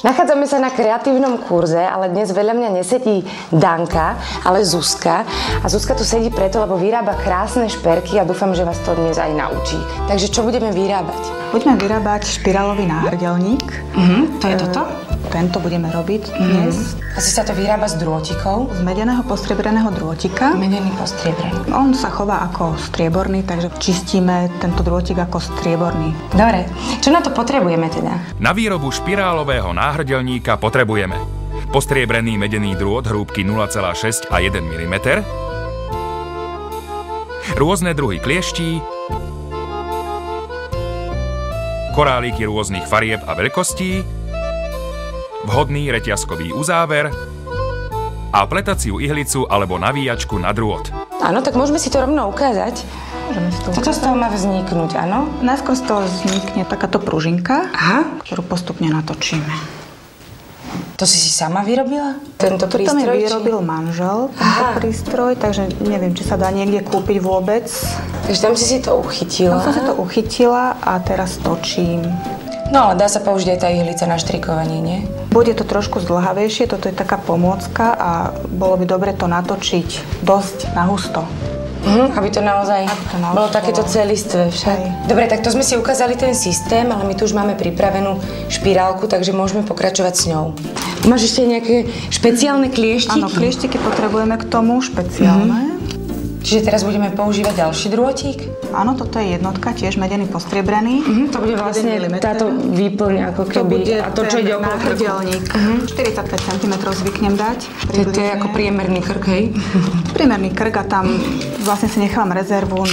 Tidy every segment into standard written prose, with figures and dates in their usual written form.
Nachádzame sa na kreatívnom kurze, ale dnes vedľa mňa nesedí Danka, ale Zuzka. A Zuzka tu sedí preto, lebo vyrába krásne šperky a dúfam, že vás to dnes aj naučí. Takže čo budeme vyrábať? Budeme vyrábať špirálový náhrdelník. To je toto? Tento budeme robiť dnes. Asi sa to vyrába z drôtikov? Z medeného postriebraného drôtika. Medený postriebraný. On sa chová ako strieborný, takže čistíme tento drôtik ako strieborný. Dobre. Čo na to potrebujeme teda? Na výrobu špirálového náhrdelníka potrebujeme postriebrený medený drôt hrúbky 0,6 a 1 mm, rôzne druhy klieští, koráliky rôznych farieb a veľkostí, vhodný reťazkový uzáver a pletaciu ihlicu alebo navíjačku na drôt. Áno, tak môžeme si to rovno ukázať. Môžeme si to Toto z toho má vzniknúť, áno? Najskôr z toho vznikne takáto pružinka, ktorú postupne natočíme. To si sama vyrobila? Tento prístroj? Toto mi vyrobil manžel, tento prístroj, takže neviem, či sa dá niekde kúpiť vôbec. Takže tam si to uchytila? Tam som si to uchytila a teraz točím. No, ale dá sa použiť aj tá ihlica na štrikovanie, nie? Bude to trošku zdĺhavejšie, toto je taká pomôcka a bolo by dobre to natočiť dosť nahusto. Aby to naozaj bolo takéto celistvé však. Dobre, tak to sme si ukázali ten systém, ale my tu už máme pripravenú špirálku, takže môžeme pokračovať s ňou. Máš ešte nejaké špeciálne klieštiky? Áno, klieštiky potrebujeme k tomu, špeciálne. Čiže teraz budeme používať ďalší drôtik? Áno, toto je jednotka, tiež medený postriebraný. To bude vlastne táto výplň ako keby. To bude a to, čo ide okolo náhrdelník. 45 cm zvyknem dať. To je ako priemerný krk, hej? Priemerný krk a tam vlastne si nechám rezervu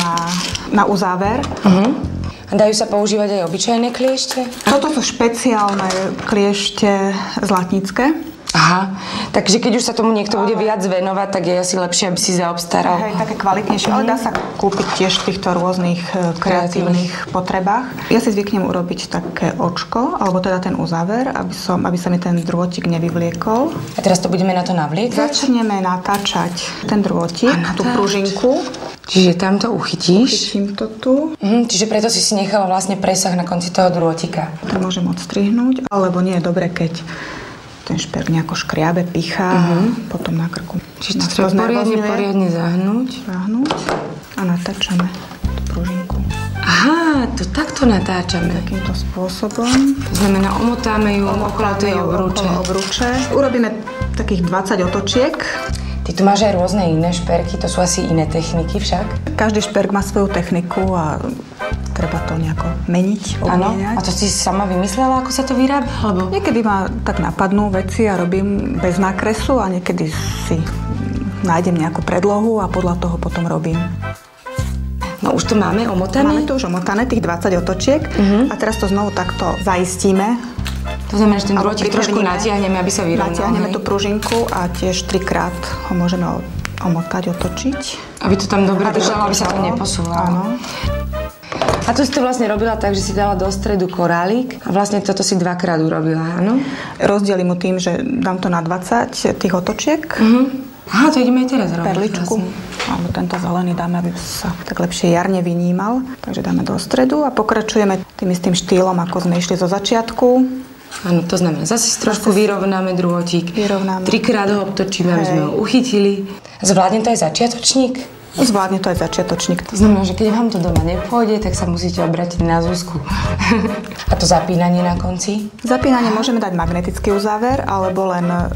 na uzáver. A dajú sa používať aj obyčajné kliešte? Toto sú špeciálne kliešte zlatnícke. Aha, takže keď už sa tomu niekto bude viac venovať, tak je asi lepšie, aby si zaobstaral. Hej, také kvalitnejšie, ale dá sa kúpiť tiež v týchto rôznych kreatívnych potrebách. Ja si zvyknem urobiť také očko, alebo teda ten uzáver, aby sa mi ten drôtik nevyvliekol. A teraz to budeme na to navliekať? Začneme natáčať ten drôtik, tú pružinku. Čiže tam to uchytíš? Uchytím to tu. Čiže preto si nechala vlastne presah na konci toho drôtika. To môžem odstrihnúť, alebo nie je dobre, keď ten šperk nejako škriabe, pichá, potom na krku. Čiže to treba poriadne zahnúť. A natáčame tú pružinku. Aha, to takto natáčame. Takýmto spôsobom. To znamená, omotáme ju okolo tej obruče. Urobíme takých 20 otočiek. Ty tu máš aj rôzne iné šperky, to sú asi iné techniky však? Každý šperk má svoju techniku a treba to nejako meniť, obmieniať. A to si sama vymyslela, ako sa to vyrába? Alebo... Niekedy ma tak napadnú veci a robím bez nákresu a niekedy si nájdem nejakú predlohu a podľa toho potom robím. No už to máme omotané? Máme to už omotané, tých 20 otočiek a teraz to znovu takto zaistíme. To znamená, že ten drôtik trošku natiahneme, aby sa vyrovnal. Natiahneme tú pružinku a tiež 3-krát ho môžeme omotať, otočiť. Aby to tam dobre držalo, aby sa to neposúvalo. Áno. A tu si to vlastne robila tak, že si dala do stredu korálik a vlastne toto si 2-krát urobila, áno? Rozdelím mu tým, že dám to na 20 tých otočiek. Aha, to ideme aj teraz robiť. Perličku. Alebo tento zelený dáme, aby sa tak lepšie jarne vynímal. Takže dáme do stredu a pokračujeme tým istým štýlom, ako sme išli zo začiatku. Áno, to znamená, zase trošku vyrovnáme drôtik. 3-krát ho obtočíme, aby sme ho uchytili. Zvládne to aj začiatočník? Zvládne to aj začiatočník. To znamená, že keď vám to doma nepôjde, tak sa musíte obrátiť na Zuzku. A to zapínanie na konci? Zapínanie môžeme dať magnetický uzáver, alebo len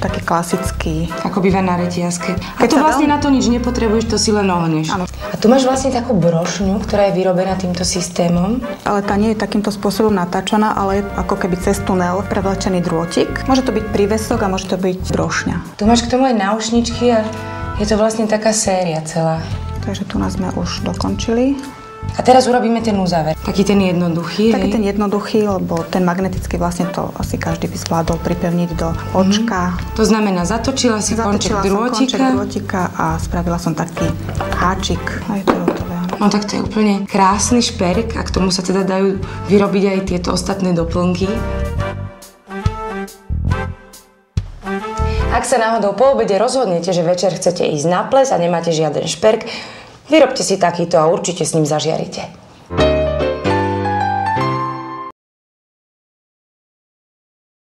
taký klasický. Ako býva na reťazke. A tu vlastne na to nič nepotrebuješ, to si len ohneš. Áno. A tu máš vlastne takú brošňu, ktorá je vyrobená týmto systémom. Ale tá nie je takýmto spôsobom natáčaná, ale ako keby cez tunel prevlečený drôtik. Môže to byť prívesok a môže to byť brošňa. Tu máš k tomu aj náušničky a je to vlastne taká séria celá. Takže tu nás sme už dokončili. A teraz urobíme ten uzáver. Taký ten jednoduchý, Taký ten jednoduchý, lebo ten magnetický vlastne to asi každý by zvládol pripevniť do očka. To znamená, zatočila si konček drôtika a spravila som taký háčik. A je to hotové. No tak to je úplne krásny šperk a k tomu sa teda dajú vyrobiť aj tieto ostatné doplnky. Ak sa náhodou po obede rozhodnete, že večer chcete ísť na ples a nemáte žiaden šperk, vyrobte si takýto a určite s ním zažiarite.